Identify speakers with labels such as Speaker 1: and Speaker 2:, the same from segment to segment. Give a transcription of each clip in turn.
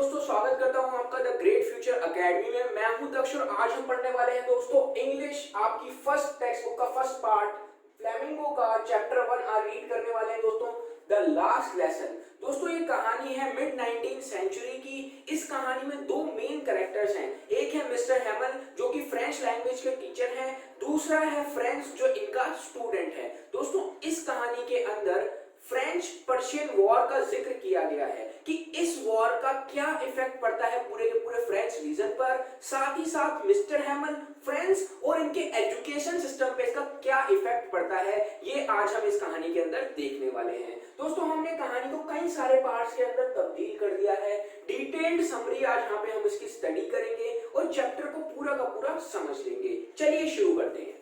Speaker 1: दोस्तों, स्वागत करता हूं आपका द ग्रेट फ्यूचर एकेडमी में। मैं हूं दक्ष और आज हम पढ़ने वाले हैं दोस्तों इंग्लिश आपकी फर्स्ट टेक्स्ट बुक का फर्स्ट पार्ट फ्लेमिंगो का चैप्टर 1 आज रीड करने वाले हैं दोस्तों, द लास्ट लेसन। दोस्तों ये कहानी है मिड 19th सेंचुरी की। इस कहानी में दो मेन कैरेक्टर्स हैं। एक है मिस्टर हेमल जो कि फ्रेंच लैंग्वेज के टीचर हैं, दूसरा है फ्रेंच जो इनका स्टूडेंट है। दोस्तों इस कहानी के अंदर फ्रेंच पर्शियन वॉर का जिक्र किया गया है कि इस वॉर का क्या इफेक्ट पड़ता है पूरे के पूरे फ्रेंच रीजन पर, साथ ही साथ मिस्टर हेमल फ्रेंच और इनके एजुकेशन सिस्टम पे इसका क्या इफेक्ट पड़ता है, ये आज हम इस कहानी के अंदर देखने वाले हैं। दोस्तों हमने कहानी को कई सारे पार्ट्स के अंदर तब्दील कर दिया है। डिटेल्ड समरी आज यहाँ पे हम इसकी स्टडी करेंगे और चैप्टर को पूरा का पूरा समझ लेंगे। चलिए शुरू करते हैं।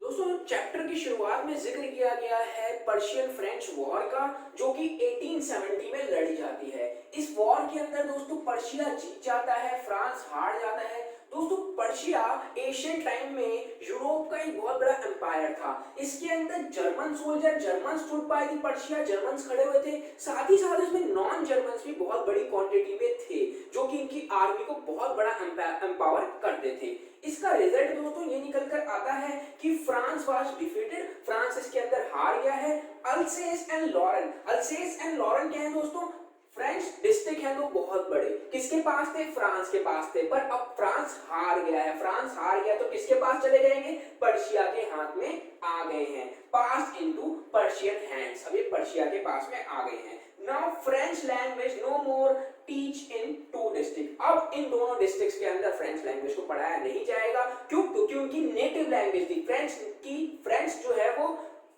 Speaker 1: दोस्तों चैप्टर की शुरुआत में जिक्र किया गया है पर्शियन फ्रेंच वॉर का, जो कि 1870 में लड़ी जाती है। इस वॉर के अंदर दोस्तों पर्शिया जीत जाता है, फ्रांस हार जाता है। दोस्तों पर्शिया एशियन टाइम में यूरोप का एक बहुत बड़ा एम्पायर था। इसके अंदर German soldier, German stood by the Persia, Germans खड़े हुए थे। साथ ही साथ इसमें नॉन जर्मन्स भी बहुत बड़ी क्वांटिटी में थे जो कि इनकी आर्मी को बहुत बड़ा एम्पावर करते थे। इसका रिजल्ट दोस्तों ये निकल कर आता है कि फ्रांस वाज डिफीटेड, फ्रांस इसके अंदर हार गया है। Alsace and Lorraine, Alsace and Lorraine क्या है दोस्तों, फ्रेंच डिस्ट्रिक्ट है तो बहुत बड़े, किसके पास थे, फ्रांस के पास थे। पर अब फ्रांस हार गया है, फ्रांस हार गया तो किसके पास चले जाएंगे, पर्शिया के हाथ में आ गए हैं। पास इनटू पर्शियन हैंड्स, अब ये पर्शिया के पास में आ गए हैं। Now French language no more teach in two district, अब इन दोनों डिस्ट्रिक्ट्स के अंदर फ्रेंच लैंग्वेज को पढ़ाया नहीं जाएगा। क्यों, क्योंकि उनकी नेटिव लैंग्वेज थी फ्रेंच की, फ्रेंच जो है वो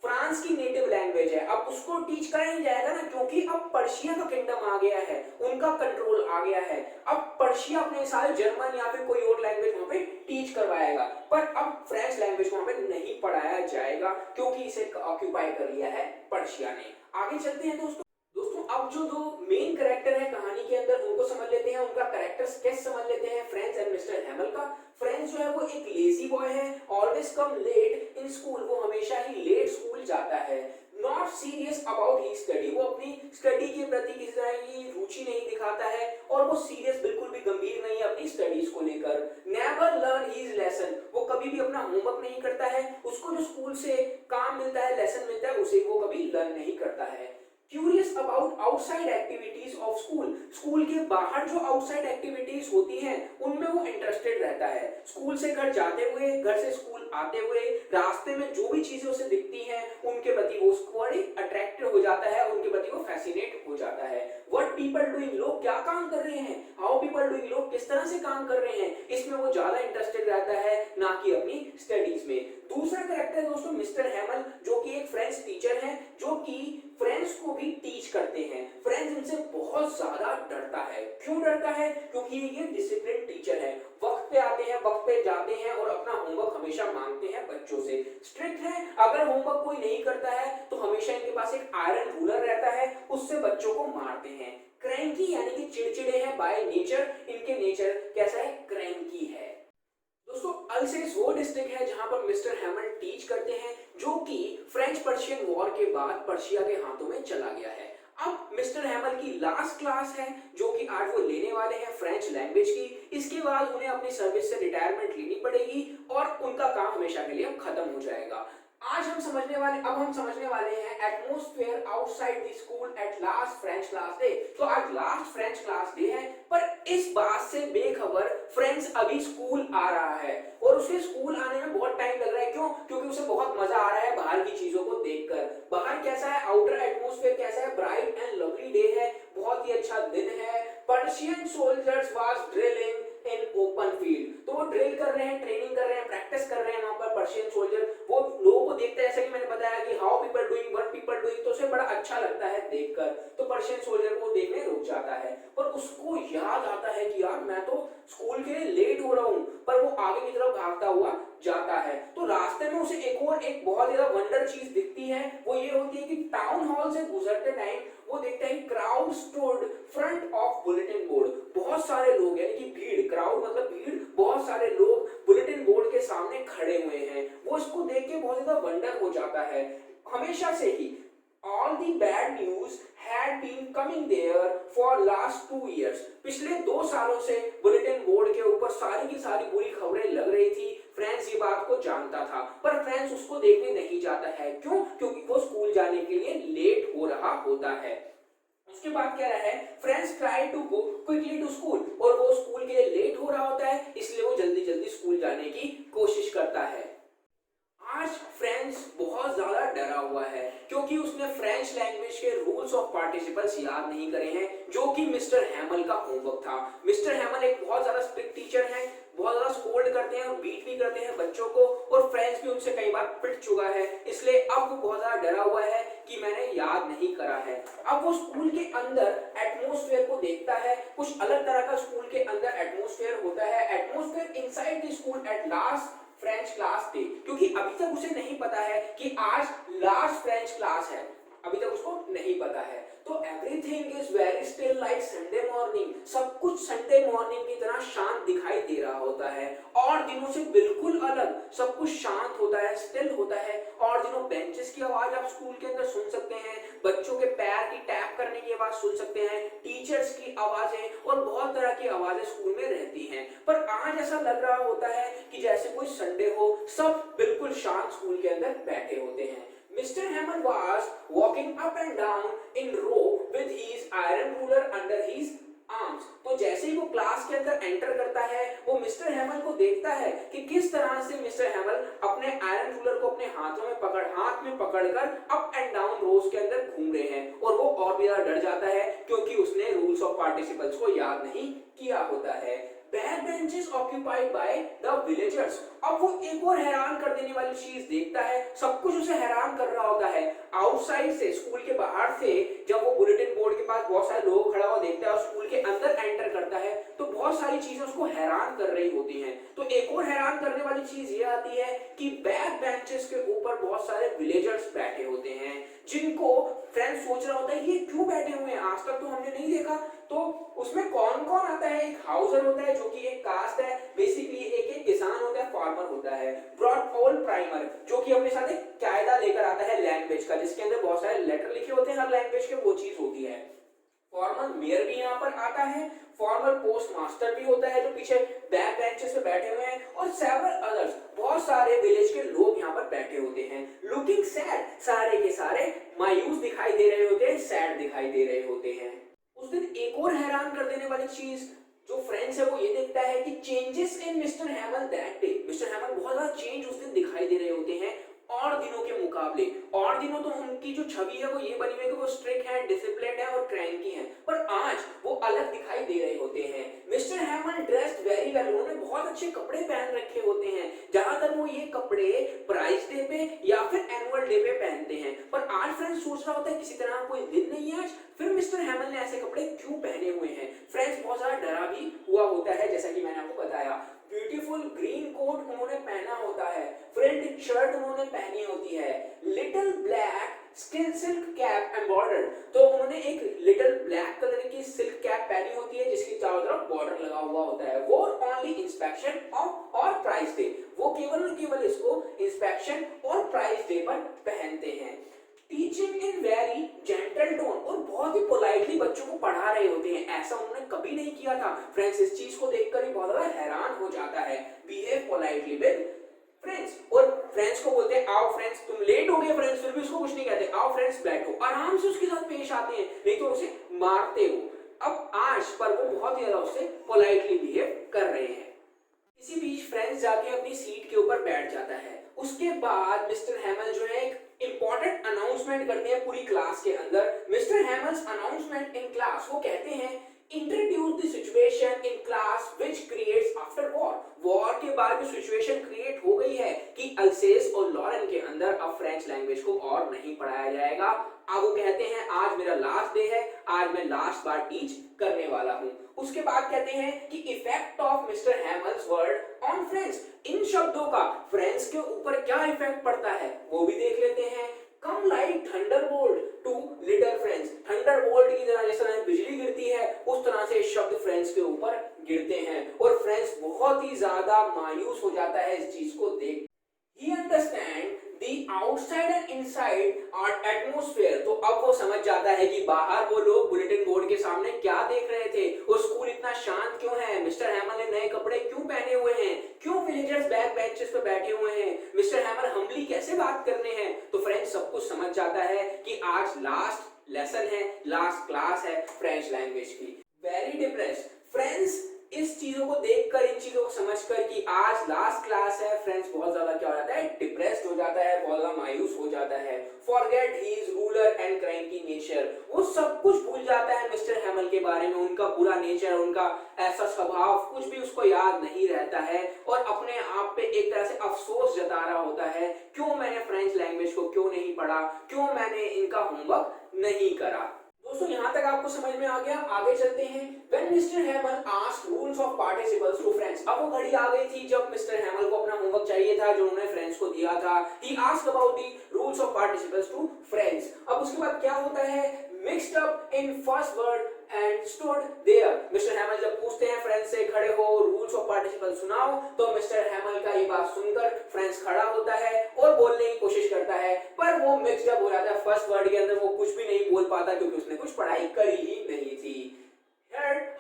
Speaker 1: फ्रांस की नेटिव लैंग्वेज है। अब उसको टीच करा नहीं जाएगा ना, क्योंकि अब पर्शिया का किंगडम आ गया है, उनका कंट्रोल आ गया है। अब पर्शिया अपने सारे जर्मन या फिर कोई और लैंग्वेज वहां पे टीच करवाएगा, पर अब फ्रेंच लैंग्वेज वहां पे नहीं पढ़ाया जाएगा क्योंकि इसे ऑक्यूपाई कर लिया है पर्शिया ने। आगे चलते हैं दोस्तों। अब जो दो मेन कैरेक्टर है कहानी के अंदर उनको समझ लेते हैं, उनका कैरेक्टर स्केच समझ लेते हैं। फ्रेंच एंड मिस्टर हेमल का। फ्रेंच जो है वो एक लेजी बॉय है, always come late in school, वो हमेशा ही लेट स्कूल जाता है। Not serious about he study, वो अपनी स्टडी के प्रति किसी तरह की रुचि नहीं दिखाता है और वो सीरियस बिल्कुल भी गंभीर नहीं है अपनी स्टडीज को लेकर। नेवर लर्न हिज लेसन, वो कभी भी अपना होमवर्क नहीं करता है, उसको जो स्कूल से काम मिलता है, लेसन मिलता है, उसे वो कभी लर्न नहीं करता है। Curious about outside activities of school, school के बाहर जो आउटसाइड एक्टिविटीज होती हैं उनमें वो इंटरेस्टेड रहता है। स्कूल से घर जाते हुए, घर से स्कूल आते हुए, रास्ते में जो भी चीजें उसे दिखती हैं उनके प्रति वो उसको बड़ी अट्रैक्टिव हो जाता है, उनके प्रति वो फैसिनेट हो जाता है। व्हाट पीपल डूइंग, लोग क्या काम कर रहे हैं, हाउ पीपल डूइंग, लोग किस तरह से काम कर रहे हैं, इसमें वो ज्यादा इंटरेस्टेड रहता है, ना कि अपनी स्टडीज में। दूसरा कैरेक्टर है दोस्तों मिस्टर हेमल, जो कि एक फ्रेंच टीचर है, जो कि फ्रेंच को भी टीच करते हैं। फ्रेंच इनसे बहुत ज्यादा डरता है। क्यों डरता है, क्योंकि ये डिसिप्लिन टीचर है, वक्त पे आते हैं, वक्त पे जाते हैं और अपना होमवर्क हमेशा मांगते हैं बच्चों से। स्ट्रिक्ट है, अगर होमवर्क कोई नहीं करता है तो हमेशा इनके पास एक आयरन रूलर रहता है, उससे बच्चों को मारते हैं। क्रैंकी यानी कि चिड़चिड़े हैं बाय नेचर, इनके नेचर कैसा है, क्रैंकी है। दोस्तों अल्सेस वो डिस्ट्रिक्ट है जहां पर मिस्टर हेमल टीच करते हैं, जो कि फ्रेंच पर्शियन वॉर के बाद पर्शिया के हाथों में चला गया है। अब मिस्टर हेमल की लास्ट क्लास है जो कि आज वो लेने वाले हैं फ्रेंच लैंग्वेज की। इसके बाद उन्हें अपनी सर्विस से रिटायरमेंट लेनी पड़ेगी और उनका काम हमेशा के लिए खत्म हो जाएगा। अब हम समझने वाले हैं atmosphere outside the school at last French class day. तो आज लास्ट फ्रेंच क्लास डे है, पर इस बात से बेखबर फ्रेंच अभी स्कूल आ रहा है और उसे स्कूल आने में बहुत टाइम लग रहा है। क्यों, क्योंकि उसे बहुत मजा आ रहा है बाहर की चीजों को देखकर। बाहर कैसा है, आउटर एटमॉस्फेयर कैसा है, ब्राइट एंड लवली डे है, बहुत ही अच्छा दिन है। Persian soldiers was drilling in open field, तो वो ड्रिल कर रहे हैं, ट्रेनिंग कर रहे हैं, प्रैक्टिस कर रहे हैं वहां पर पर्शियन सोल्जर। वो लोगों को देखते हैं, जैसे कि मैंने बताया कि how people doing, what people doing, तो उसे बड़ा अच्छा लगता है देखकर, तो पर्शियन सोल्जर को देखने रुक जाता है। पर उसको याद आता है कि यार मैं तो स्कूल के लिए लेट हो रहा हूं, पर वो आगे की तरफ भागता हुआ जाता है। तो रास्ते में उसे एक बहुत ज्यादा वंडर चीज दिखती है, वो ये होती है कि टाउन हॉल से गुजरते टाइम वो देखता है crowd stood front of bulletin board, बहुत सारे लोग यानी कि भीड़, क्राउड मतलब भीड़, बहुत सारे लोग बुलेटिन बोर्ड के सामने खड़े हुए हैं। वो इसको देख के बहुत ज्यादा वंडर हो जाता है। हमेशा से ही All the bad news had been coming there for last 2 years. पिछले 2 सालों से बुलेटिन बोर्ड के ऊपर सारी की सारी बुरी खबरें लग रही थी। फ्रेंड्स ये बात को जानता था, पर फ्रेंड्स उसको देखने नहीं जाता है। क्यों? क्योंकि वो स्कूल जाने के लिए लेट हो रहा होता है। उसके बाद क्या रहा है, Franz try to go quickly to school, और वो स्कूल के लिए लेट हो रहा होता है, इसलिए वो जल्दी जल्दी स्कूल जाने की कोशिश करता है। आज फ्रेंड्स बहुत ज्यादा डरा हुआ है क्योंकि उसने फ्रेंच लैंग्वेज के रूल्स ऑफ पार्टिसिपल्स याद नहीं करे हैं, जो कि मिस्टर हैमल का होमवर्क था। मिस्टर हैमल एक बहुत ज्यादा स्ट्रिक्ट टीचर हैं, बहुत ज्यादा स्कोल्ड करते हैं और बीट भी करते हैं बच्चों को, और फ्रेंड्स भी उनसे कई बार पिट चुका है, इसलिए अब वो बहुत ज्यादा डरा हुआ है कि मैंने याद नहीं करा है। अब वो स्कूल के अंदर एटमॉस्फेयर को देखता है, कुछ अलग तरह का स्कूल के अंदर एटमॉस्फेयर होता है। Atmosphere inside the school at last French class day, क्योंकि अभी तक उसे नहीं पता है कि आज लास्ट फ्रेंच क्लास है, अभी तक उसको नहीं पता है। तो everything is very still like Sunday morning, सब कुछ संडे मॉर्निंग की तरह शांत दिखाई दे रहा होता है, और दिनों से बिल्कुल अलग, सब कुछ शांत होता है, स्टिल होता है। और दिनों बेंचेस की आवाज आप स्कूल के अंदर सुन सकते हैं, बच्चों के पैर की टैप करने की आवाज सुन सकते हैं, टीचर्स की आवाजें और बहुत तरह की आवाजें स्कूल में रहती हैं। पर आज ऐसा लग रहा होता है कि जैसे कोई संडे हो, सब बिल्कुल शांत स्कूल के अंदर बैठे होते हैं। Mr. Hammond was walking up and down in row with his iron ruler under his arms. तो जैसे ही वो क्लास के अंदर एंटर करता है, वो मिस्टर हैमल को देखता है कि किस तरह से मिस्टर हैमल अपने आयरन रूलर को अपने हाथ में पकड़कर अप एंड डाउन रोज के अंदर घूम रहे हैं, और वो और भी ज्यादा डर जाता है क्योंकि उसने रूल्स ऑफ पार्टिसिपल्स को याद नहीं किया होता है। Back benches occupied by the villagers. अब वो एक और हैरान कर देने वाली चीज देखता है, सब कुछ उसे हैरान कर रहा होता है। आउटसाइड से, स्कूल के बाहर से जब वो बुलेटिन बोर्ड के पास बहुत सारे लोग खड़ा हुआ देखता है और स्कूल के अंदर एंटर करता है, तो बहुत सारी चीजें उसको हैरान कर रही होती हैं। तो एक और हैरान करने वाली चीज ये आती है कि बैक बेंचेस के ऊपर बहुत सारे विलेजर्स बैठे होते हैं, जिनको फ्रेंड सोच रहा होता है ये क्यों बैठे हुए हैं, आज तक तो हमने नहीं देखा। तो उसमें कौन कौन आता है, एक हाउसर होता है जो कि एक कास्ट है, बेसिकली एक किसान होता है, फार्मर होता है। ब्रॉड ऑल प्राइमर, जो कि अपने साथ एक कायदा लेकर आता है लैंग्वेज का, जिसके अंदर बहुत सारे लेटर लिखे होते हैं हर लैंग्वेज के, वो चीज होती है। फॉर्मल मेयर भी यहाँ पर आता है, फॉर्मल पोस्ट मास्टर भी होता है जो पीछे बैक बेंचेस पे बैठे हुए हैं, और सेवरल अदर्स, बहुत सारे विलेज के लोग यहाँ पर बैठे होते हैं। लुकिंग सैड, सारे के सारे मायूस दिखाई दे रहे होते हैं, सैड दिखाई दे रहे होते हैं। उस दिन एक और हैरान कर देने वाली चीज जो फ्रेंड्स है वो ये देखता है कि changes in mister हैमल that day. Mister हैमल बहुत ज्यादा चेंज उस दिन दिखाई दे रहे होते हैं और दिनों के मुकाबले। और दिनों तो उनकी जो छवि है वो ये बनी हुई है कि वो स्ट्रिक्ट है, डिसिप्लिन्ड है और क्रैंकी है, पर आज वो अलग दिखाई दे रहे होते हैं। मिस्टर हैमल ड्रेस्ड वेरी वेल, उन्होंने बहुत अच्छे कपड़े पहन रखे होते हैं। ज्यादातर वो ये कपड़े प्राइज डे पे या फिर एनुअल डे पे पहनते हैं, पर आज फ्रेंड्स सोच रहा होता है किसी तरह कोई दिन नहीं है आज, फिर मिस्टर हैमल ने ऐसे कपड़े क्यों पहने हुए हैं। फ्रेंड्स बहुत ज्यादा डरा भी हुआ होता है, जैसा कि मैंने आपको बताया। ब्यूटीफुल ग्रीन कोट उन्होंने पहना होता है, प्रिंटेड शर्ट उन्होंने पहनी होती है, लिटिल ब्लैक सिल्क कैप एम्बॉर्डर्ड, तो उन्होंने एक लिटिल ब्लैक कलर की सिल्क कैप पहनी होती है जिसकी चारों तरफ बॉर्डर लगा हुआ होता है। वो ओनली इंस्पेक्शन ऑफ और प्राइस डे, वो केवल इसको इंस्पेक्शन और प्राइस डे पर पहनते हैं। Teaching in very gentle tone, और बहुत ही पोलाइटली बच्चों को पढ़ा रहे होते हैं, ऐसा उन्होंने कभी नहीं किया था। फ्रेंड्स इस चीज को देखकर ही बहुत ज्यादा हैरान हो जाता है। बिहेव पोलाइटली विद फ्रेंड्स, और फ्रेंड्स को बोलते हैं आओ फ्रेंड्स, तुम लेट हो गए फ्रेंड्स, फिर भी उसको कुछ नहीं कहते, आओ फ्रेंड्स बैठो, आराम से उसके साथ पेश आते हैं, नहीं तो उसे मारते हो। अब आज पर वो बहुत ही ज्यादा उससे पोलाइटली बिहेव कर रहे हैं। इसी बीच फ्रेंड्स जाके अपनी सीट के ऊपर बैठ जाता है। उसके बाद मिस्टर हैमल जो है एक इंपॉर्टेंट अनाउंसमेंट करते हैं पूरी क्लास के अंदर। Mister Hummels announcement in class, वो कहते हैं introduce the situation in class which creates after war. War के बाद जो सिचुएशन क्रिएट हो गई है कि अल्सेस और लॉरेन के अंदर अब फ्रेंच लैंग्वेज को और नहीं पढ़ाया जाएगा। अब वो कहते हैं आज मेरा लास्ट डे है, आज मैं लास्ट बार टीच करने वाला हूं। उसके बाद कहते हैं कि effect of mister Hamel's word on friends, इन शब्दों का फ्रेंड्स के ऊपर क्या इफेक्ट पड़ता है वो भी देख लेते हैं। Come like thunderbolt to little friends, thunderbolt की तरह जैसा बिजली गिरती है उस तरह से शब्द फ्रेंड्स के ऊपर गिरते हैं, और फ्रेंड्स बहुत ही ज्यादा मायूस हो जाता है इस चीज को देख। He understand the outside and inside our atmosphere. तो अब वो समझ जाता है कि बाहर वो लोग बुलेटिन बोर्ड के सामने क्या देख रहे थे, वो स्कूल इतना शांत क्यों है, मिस्टर हैमर ने नए कपड़े क्यों पहने हुए हैं, क्यों विलेजर्स बैक बेंचेस पर बैठे हुए हैं, मिस्टर हैमर हम्बली कैसे बात करने हैं। तो फ्रेंड्स सब कुछ समझ जाता है कि आज लास्ट लेसन है, लास्ट क्लास है फ्रेंच लैंग्वेज की। वेरी डिप्रेस्ड फ्रेंड्स, इस चीजों को देखकर, इन चीजों को समझकर कि आज लास्ट क्लास है, फ्रेंड्स बहुत ज्यादा क्या हो जाता है, डिप्रेस्ड हो जाता है, बहुत ज्यादा मायूस हो जाता है। Forget his ruler and cranky nature, वो सब कुछ भूल जाता है मिस्टर हैमल के बारे में, उनका बुरा नेचर, उनका ऐसा स्वभाव कुछ भी उसको याद नहीं रहता है और अपने आप पे एक तरह से अफसोस जता रहा होता है, क्यों मैंने फ्रेंच लैंग्वेज को क्यों नहीं पढ़ा, क्यों मैंने इनका होमवर्क नहीं करा। दोस्तों यहाँ तक आपको समझ में आ गया। आगे चलते हैं। When Mr. Hamel asked rules of participles to friends, अब वो घड़ी आ गई थी जब मिस्टर हैमल को अपना होमवर्क चाहिए था जो उन्होंने फ्रेंड्स को दिया था। He asked about the rules of participles to friends। अब उसके बाद क्या होता है, mixed up in first word and stood there। Mister हैमल जब पूछते हैं फ्रेंड्स से, खड़े हो रूल्स ऑफ पार्टिसिपल सुनाओ, तो मिस्टर हैमल का ये बात सुनकर फ्रेंड्स खड़ा होता है और बोलने की कोशिश करता है, पर वो मिक्स्ड अप हो जाता है। फर्स्ट वर्ड के अंदर वो कुछ भी नहीं बोल पाता क्योंकि उसने कुछ पढ़ाई करी ही नहीं थी।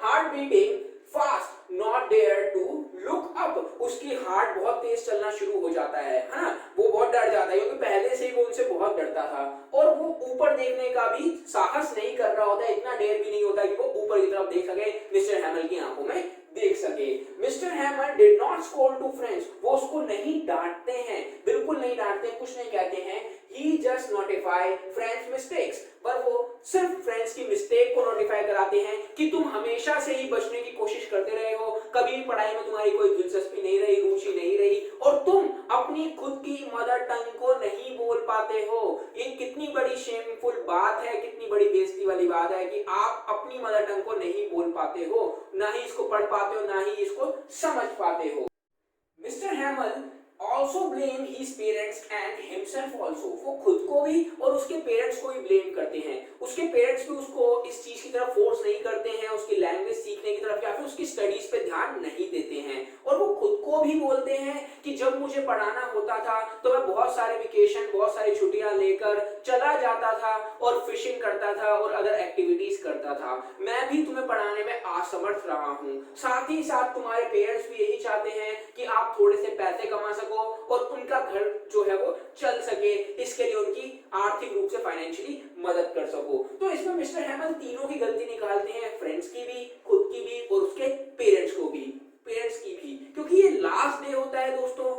Speaker 1: Heart beating fast, not dare to look up, उसकी हार्ट बहुत तेज चलना शुरू हो जाता है ना, वो बहुत डर जाता है क्योंकि पहले से ही वो उनसे बहुत डरता था और वो ऊपर देखने का भी साहस नहीं कर रहा होता, इतना डेयर भी नहीं होता कि वो ऊपर की तरफ देख सके, मिस्टर हैमल की आंखों में देख सके। Mister Hamel did not scold to Franz, वो उसको नहीं डांटते हैं, बिल्कुल नहीं डांटते, कुछ नहीं कहते हैं। ही जस्ट नोटिफाई फ्रेंड्स मिस्टेक्स, पर वो सिर्फ फ्रेंड्स की मिस्टेक को नोटिफाई कराते हैं कि तुम हमेशा से ही बचने की कोशिश करते रहे हो, कभी भी पढ़ाई में तुम्हारी कोई दिलचस्पी नहीं रही, रुचि नहीं रही और तुम अपनी खुद की मदर टंग को नहीं बोल पाते हो। ये कितनी बड़ी शेमफुल बात है, कितनी बड़ी बेइज्जती वाली बात है कि आप अपनी मदर टंग को नहीं बोल पाते हो, ना ही इसको पढ़ पाते हो, ना ही इसको समझ पाते हो। Mister हैमल also blame his parents and himself also, वो खुद को भी और उसके पेरेंट्स को भी ब्लेम करते हैं। उसके पेरेंट्स भी उसको इस चीज की तरफ फोर्स नहीं करते हैं, उसकी लैंग्वेज सीखने की तरफ या फिर उसकी स्टडीज पे ध्यान नहीं देते हैं और वो खुद को भी बोलते हैं कि जब मुझे पढ़ाना होता था तो मैं बहुत सारे वेकेशन, बहुत सारी छुट्टियां लेकर चला जाता था और फिशिंग करता था और अदर एक्टिविटीज करता था, मैं भी तुम्हें पढ़ाने में असमर्थ रहा हूँ। साथ ही साथ तुम्हारे पेरेंट्स भी यही चाहते हैं कि आप थोड़े से पैसे कमा सको और उनका घर जो है वो चल सके, इसके लिए उनकी आर्थिक रूप से फाइनेंशियली मदद कर सको। तो इसमें मिस्टर हैमल तीनों की गलती निकालते हैं, फ्रेंड्स की भी, खुद की भी और उसके पेरेंट्स की भी, क्योंकि ये लास्ट डे होता है दोस्तों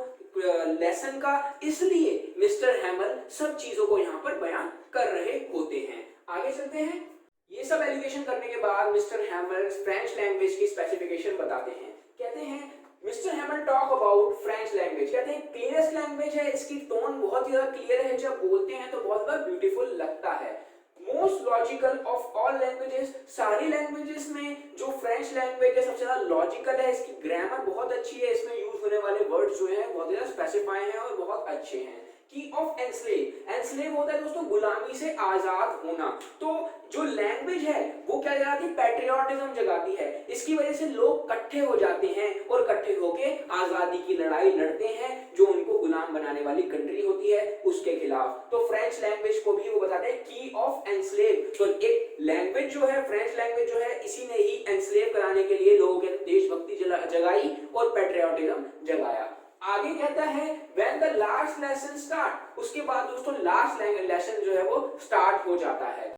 Speaker 1: लेसन का, इसलिए मिस्टर हैमल सब चीजों को यहाँ पर बयान कर रहे होते हैं। आगे चलते हैं। ये सब एलिगेशन करने के बाद मिस्टर हैमल फ्रेंच लैंग्वेज की स्पेसिफिकेशन बताते हैं। कहते हैं mister हैमल talk about French language, कहते हैं क्लियरेस्ट लैंग्वेज है, इसकी टोन बहुत ज्यादा क्लियर है, जब बोलते हैं तो बहुत ज्यादा ब्यूटीफुल लगता है। Most logical of all languages, सारी लैंग्वेजेस में जो फ्रेंच लैंग्वेज है सबसे ज्यादा लॉजिकल है, इसकी ग्रामर बहुत अच्छी है, इसमें यूज होने वाले वर्ड्स जो है बहुत ज्यादा स्पेसिफाई हैं और बहुत अच्छे हैं। की ऑफ एनस्लेव, एनस्लेव होता है दोस्तों गुलामी से आजाद होना, तो जो लैंग्वेज है वो क्या जगाती है, पैट्रियोटिज्म जगाती है, इसकी वजह से लोग इकट्ठे हो जाते हैं और इकट्ठे होके आजादी की लड़ाई लड़ते हैं जो उनको गुलाम बनाने वाली कंट्री होती है उसके खिलाफ। तो फ्रेंच लैंग्वेज को भी वो बताते हैं की ऑफ एनस्लेव, तो एक लैंग्वेज जो है, फ्रेंच लैंग्वेज जो है, इसी ने ही एनस्लेव कराने के लिए लोगों के देशभक्ति जगाई और पैट्रियोटिज्म जगाया। आगे कहता है when the last lesson start, उसके बाद दोस्तों लास्ट लेसन जो है वो स्टार्ट हो जाता है।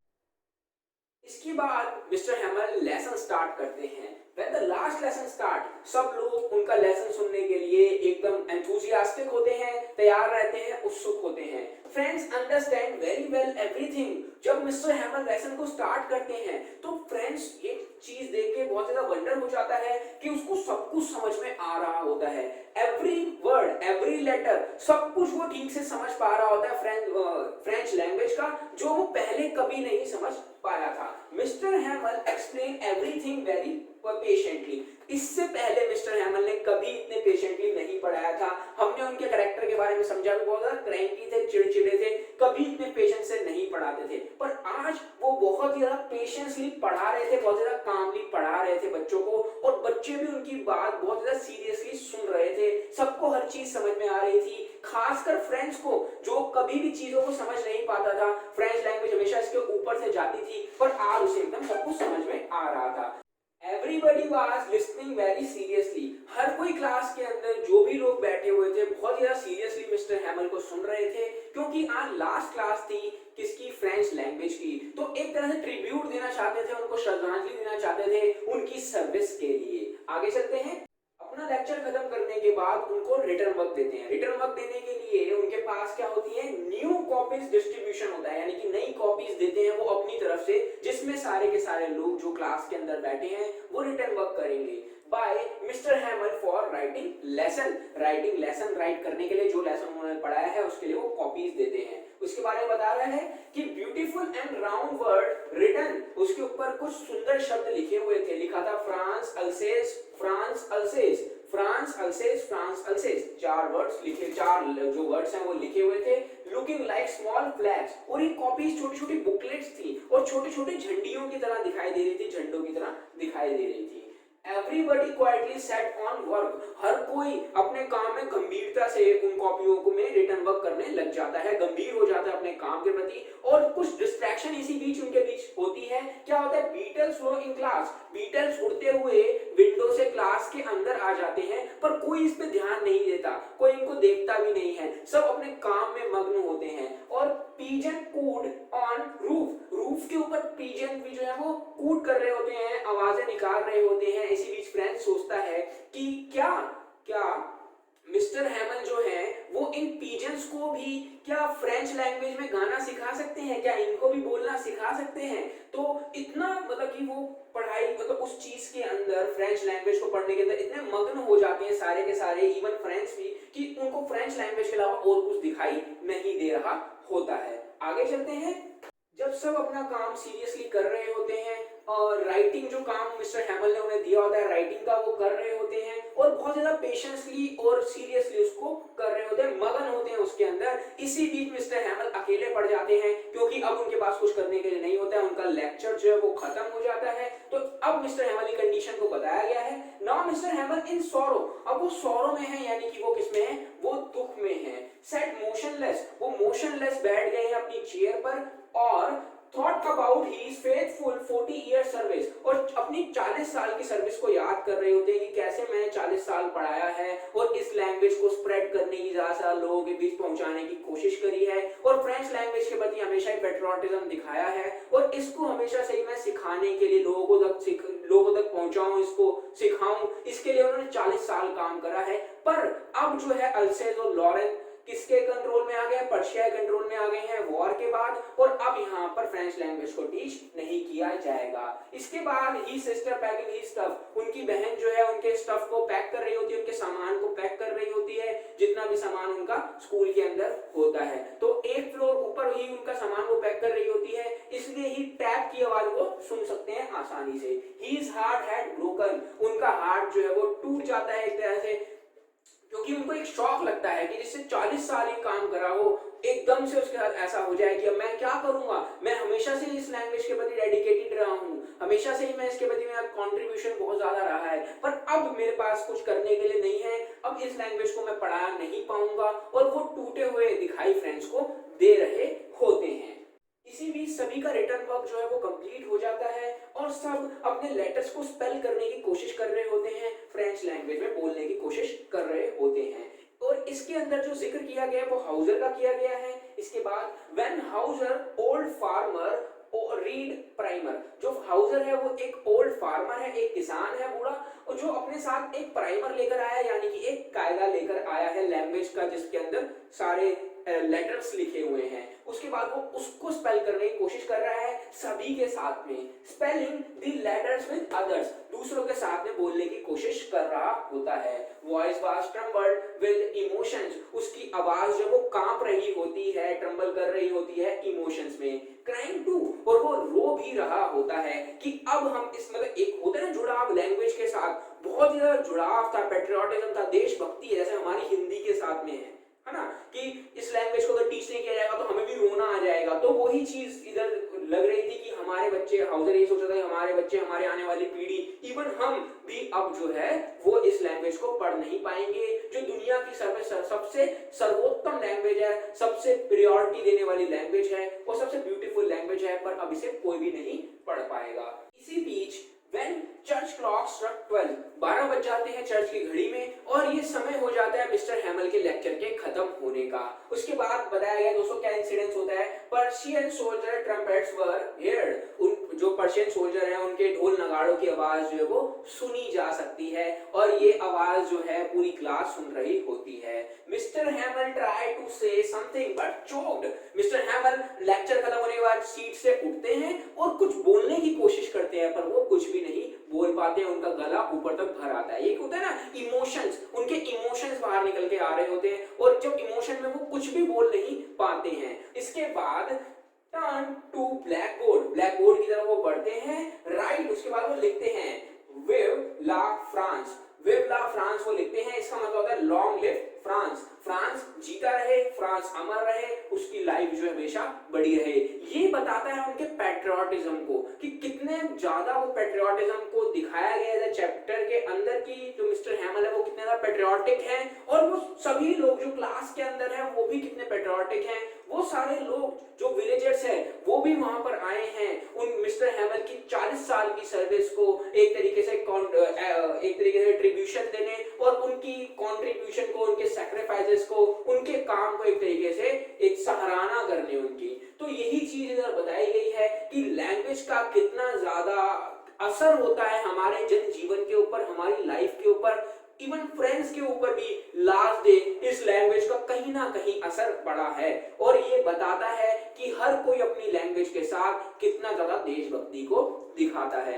Speaker 1: इसके बाद मिस्टर हैमल लेसन स्टार्ट करते हैं। When the last lesson start, सब लोग उनका लेसन सुनने के लिए एकदम एंथुसियास्टिक होते हैं, तैयार रहते हैं, उत्सुक होते हैं। Friends understand very well everything, जब मिस्टर हैमल लेसन को स्टार्ट करते हैं तो फ्रेंड्स एक चीज देख के बहुत ज्यादा वंडर हो जाता है कि उसको सब कुछ समझ में आ रहा होता है, एवरी वर्ड, एवरी लेटर, सब कुछ वो ठीक से समझ पा रहा होता है फ्रेंच लैंग्वेज का, जो वो पहले कभी नहीं समझ पाया था। Mister हैमल explain everything very patiently, इससे पहले मिस्टर हैमल ने कभी इतने पेशेंटली नहीं पढ़ाया था। हमने उनके कैरेक्टर के बारे में समझा, बहुत ज्यादा क्रैंकी थे, चिड़चिड़े थे, कभी इतने पेशेंस से नहीं पढ़ाते थे, पर आज वो बहुत ज्यादा पेशेंसली पढ़ा रहे थे, बहुत ज्यादा कामली पढ़ा रहे थे बच्चों को, और बच्चे बच्चे भी उनकी बात बहुत ज्यादा सीरियसली सुन रहे थे, सबको हर चीज समझ में आ रही थी, खासकर फ्रेंच को जो कभी भी चीजों को समझ नहीं पाता था। फ्रेंच लैंग्वेज हमेशा इसके ऊपर से जाती थी, पर आज उसे एकदम सब कुछ समझ में आ रहा था। Everybody was listening very seriously। हर कोई क्लास के अंदर जो भी लोग बैठे हुए थे बहुत ज्यादा सीरियसली मिस्टर हैमल को सुन रहे थे, क्योंकि आज लास्ट क्लास थी किसकी, फ्रेंच लैंग्वेज की। तो एक तरह से ट्रिब्यूट देना चाहते थे, उनको श्रद्धांजलि देना चाहते थे उनकी सर्विस के लिए। आगे चलते हैं। अपना लेक्चर खत्म करने के बाद उनको रिटर्न वर्क देते हैं। रिटर्न वर्क देने के लिए उनके पास क्या होती है, न्यू कॉपीज डिस्ट्रीब्यूशन होता है, यानी कि नई कॉपीज देते हैं वो अपनी तरफ से, जिसमें सारे के सारे लोग जो क्लास के अंदर बैठे हैं वो रिटर्न वर्क करेंगे by mister Hamel for writing lesson. Writing lesson, write करने के लिए जो लेसन उन्होंने पढ़ाया है उसके लिए वो कॉपीज देते हैं। उसके बारे में बता रहा है कि beautiful and round word written, उसके ऊपर कुछ सुंदर शब्द लिखे हुए थे। लिखा था फ्रांस अल्सेस, फ्रांस अल्सेस, फ्रांस अल्सेस, फ्रांस अल्सेस। चार वर्ड्स लिखे, चार जो वर्ड्स हैं वो लिखे हुए थे। लुकिंग लाइक स्मॉल फ्लैग्स, और ये कॉपीज छोटी छोटी बुकलेट्स थी और छोटे छोटे झंडियों की तरह दिखाई दे रही थी, झंडों की तरह दिखाई दे रही थी। Everybody quietly sat on work। हर कोई अपने काम में गंभीरता से उन कॉपियों को में रिटर्न वर्क करने लग जाता है, गंभीर हो जाता है अपने काम के प्रति। और कुछ डिस्ट्रैक्शन इसी बीच उनके बीच होती है। क्या होता है, beetles flow in class, beetles उड़ते हुए विंडो से क्लास के अंदर आ जाते हैं, पर कोई इस पे ध्यान नहीं देता, कोई इनको देखता भी नहीं है, सब अपने काम में मग्न होते हैं। और pigeon cooed on roof, roof के ऊपर पीजन भी जो है वो कूड कर रहे होते हैं, आवाजें निकाल रहे होते हैं। इसी बीच फ्रेंच सोचता है कि क्या क्या मिस्टर हैमल जो है वो इन पीजन्स को भी क्या फ्रेंच लैंग्वेज में गाना सिखा सकते हैं, क्या इनको भी बोलना सिखा सकते हैं। तो इतना मतलब कि वो पढ़ाई मतलब उस चीज के अंदर, फ्रेंच लैंग्वेज को पढ़ने के अंदर इतने मग्न हो जाते हैं सारे के सारे, इवन फ्रेंच भी, कि उनको फ्रेंच लैंग्वेज के अलावा और कुछ दिखाई नहीं दे रहा होता है। आगे चलते हैं। जब सब अपना काम सीरियसली कर रहे होते हैं और राइटिंग जो काम मिस्टर हैमल ने उन्हें दिया होता है राइटिंग का, वो कर रहे होते हैं और बहुत ज्यादा पेशेंसली और सीरियसली उसको कर रहे होते हैं, मगन होते हैं उसके अंदर। इसी बीच मिस्टर हैमल अकेले पड़ जाते हैं, क्योंकि अब उनके पास कुछ करने के लिए नहीं होता है, उनका लेक्चर जो है वो खत्म हो जाता है। तो अब मिस्टर हैमल की कंडीशन को बताया गया है। नाउ मिस्टर हैमल इन सॉरो, अब वो सॉरो में है, यानी कि वो किसमें है, वो दुख में है। सेट मोशनलेस, वो मोशनलेस बैठ गए हैं अपनी चेयर पर और thought about he faithful 40 year service, और अपनी 40 साल की सर्विस को याद कर रहे होते हैं कि कैसे मैंने 40 साल पढ़ाया है और इस लैंग्वेज को स्प्रेड करने की, ज्यादा लोगों के बीच पहुंचाने की कोशिश करी है और फ्रेंच लैंग्वेज के प्रति हमेशा ही पेट्रियोटिज्म दिखाया है और इसको हमेशा से ही मैं सिखाने के लिए लोगों तक पहुंचाऊं, इसको सिखाऊं, इसके लिए उन्होंने 40 साल काम करा है। पर अब जो है अल्सेस और लॉरेन किसके कंट्रोल में आ गए, पर्शिया कंट्रोल में आ गए हैं वॉर के बाद, और अब यहाँ पर फ्रेंच लैंग्वेज को टीच नहीं किया जाएगा। इसके बाद ही सिस्टर पैकिंग ही स्टफ, उनकी बहन जो है उनके स्टफ को पैक कर रही होती है, उनके सामान को पैक कर रही होती है, जितना भी सामान उनका स्कूल के अंदर होता है। तो एक फ्लोर ऊपर ही उनका सामान वो पैक कर रही होती है, इसलिए ही टैप की आवाज वो सुन सकते हैं आसानी से। His heart had broken, उनका हार्ट जो है वो टूट जाता है एक तरह से, क्योंकि उनको एक शौक लगता है कि जिससे 40 साल ही काम करा हो, एकदम से उसके साथ ऐसा हो जाए कि अब मैं क्या करूंगा, मैं हमेशा से इस लैंग्वेज के प्रति डेडिकेटेड रहा हूं, हमेशा से ही मैं इसके प्रति मेरा कंट्रीब्यूशन बहुत ज्यादा रहा है, पर अब मेरे पास कुछ करने के लिए नहीं है, अब इस लैंग्वेज को मैं पढ़ा नहीं पाऊंगा, और वो टूटे हुए दिखाई फ्रेंड्स को दे रहे होते हैं। इसी बीच सभी का रिटर्न वर्क जो है वो कंप्लीट हो जाता है और सब अपने लेटर्स को स्पेल करने की कोशिश कर रहे होते हैं, फ्रेंच लैंग्वेज में बोलने की कोशिश कर रहे होते हैं। और इसके अंदर जो जिक्र किया गया है वो हाउजर का किया गया है। इसके बाद when Houser old farmer read primer, जो हाउजर है वो एक ओल्ड फार्मर है, एक किसान है बूढ़ा, और जो अपने साथ एक प्राइमर लेकर आया, यानी कि एक कायदा लेकर आया है लैंग्वेज का, जिसके अंदर सारे लेटर्स लिखे हुए हैं। उसके बाद वो उसको स्पेल करने की कोशिश कर रहा है सभी के साथ में, spelling the letters with others, दूसरों के साथ में बोलने की कोशिश कर रहा होता है। Voice was trembled with emotions, उसकी आवाज जो वो कांप रही होती है, ट्रम्बल कर रही होती है इमोशंस में। क्राइंग टू, और वो रो भी रहा होता है कि अब हम इस मतलब एक होता है ना जुड़ाव लैंग्वेज के साथ, बहुत ज्यादा जुड़ाव था, पेट्रियोटिज्म था, देशभक्ति है, जैसे हमारी हिंदी के साथ में है ना, कि इस लैंग्वेज को अगर टीच नहीं किया जाएगा तो हमें भी रोना आ जाएगा। तो वही चीज इधर लग रही थी कि हमारे बच्चे, हाउजर ये सोच रहा था हमारे बच्चे, हमारे आने वाली पीढ़ी इवन हम भी अब जो है वो इस लैंग्वेज को पढ़ नहीं पाएंगे, जो दुनिया की सबसे सर्वोत्तम लैंग्वेज है, सबसे प्रायोरिटी देने वाली लैंग्वेज है और सबसे ब्यूटीफुल लैंग्वेज है, पर अब इसे कोई भी नहीं पढ़ पाएगा। इसी बीच When church clock struck 12, 12 बज जाते हैं चर्च की घड़ी में और ये समय हो जाता है मिस्टर हैमल के लेक्चर के खत्म होने का। उसके बाद बताया गया दोस्तों क्या इंसिडेंस होता है, पर्शियन सोल्जर ट्रम्पेट्स वर हियर्ड, उन जो पर्शियन सोल्जर हैं उनके ढोल नगाड़ों की आवाज जो है वो सुनी जा सकती है और ये आवाज जो है पूरी क्लास सुन रही होती है। Mister Hamel try to say something but choked, mister Hamel lecture खत्म होने के बाद सीट से उठते हैं और कुछ बोलने की कोशिश करते हैं पर वो कुछ भी नहीं बोल पाते हैं, उनका गला ऊपर तक भर आता है। एक होता है ना इमोशंस, उनके इमोशंस बाहर निकल के आ रहे होते हैं और जब इमोशन में वो कुछ भी बोल नहीं पाते हैं। इसके बाद turn to blackboard, blackboard की तरफ वो बढ़ते हैं, राइट, उसके बाद वो लिखते हैं विव ला फ्रांस, विव ला फ्रांस वो लिखते हैं। इसका मतलब होता है लॉन्ग लिव फ्रांस, फ्रांस जीता रहे, फ्रांस अमर रहे, उसकी लाइफ जो हमेशा बड़ी रहे। ये बताता है उनके पैट्रियोटिज्म को कि कितने ज्यादा वो पैट्रियोटिज्म को दिखाया गया है चैप्टर के अंदर की जो मिस्टर हैमल है वो कितने ज्यादा पैट्रियोटिक हैं और वो सभी लोग जो क्लास के अंदर हैं वो भी कितने पैट्रियोटिक हैं। वो सारे लोग जो विलेजर्स हैं वो भी वहां पर आए हैं उन मिस्टर हैमल की 40 साल की सर्विस को एक तरीके से ट्रिब्यूशन देने और उनकी कंट्रीब्यूशन को, उनके सैक्रिफाइसेस को, उनके काम को एक तरीके से एक सराहना करने उनकी। तो यही चीज इधर बताई गई है कि लैंग्वेज का कितना ज्यादा असर होता है हमारे जन जीवन के ऊपर, हमारी लाइफ के ऊपर, इवन फ्रेंड्स के ऊपर भी लास्ट डे इस लैंग्वेज का कहीं ना कहीं असर पड़ा है और ये बताता है कि हर कोई अपनी लैंग्वेज के साथ कितना ज्यादा देशभक्ति को दिखाता है।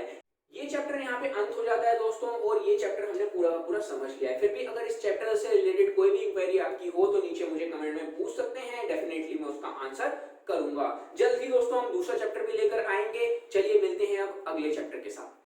Speaker 1: ये चैप्टर यहाँ पे अंत हो जाता है दोस्तों और ये चैप्टर हमने पूरा समझ लिया है। फिर भी अगर इस चैप्टर से रिलेटेड कोई भी इंक्वायरी आपकी हो तो नीचे मुझे कमेंट में पूछ सकते हैं, डेफिनेटली मैं उसका आंसर करूंगा। जल्द ही दोस्तों हम दूसरा चैप्टर भी लेकर आएंगे। चलिए मिलते हैं अब अगले चैप्टर के साथ।